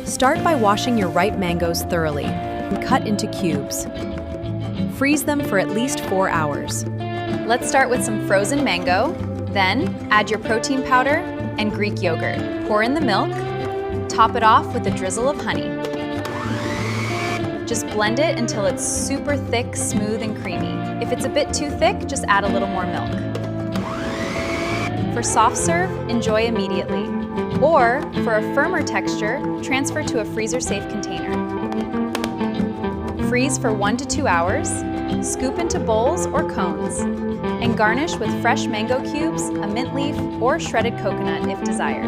Start by washing your ripe mangoes thoroughly and cut into cubes. Freeze them for at least 4 hours. Let's start with some frozen mango, then add your protein powder and Greek yogurt. Pour in the milk, top it off with a drizzle of honey. Just blend it until it's super thick, smooth, and creamy. If it's a bit too thick, just add a little more milk. For soft serve, enjoy immediately. Or, for a firmer texture, transfer to a freezer-safe container. Freeze for 1 to 2 hours, scoop into bowls or cones, and garnish with fresh mango cubes, a mint leaf, or shredded coconut if desired.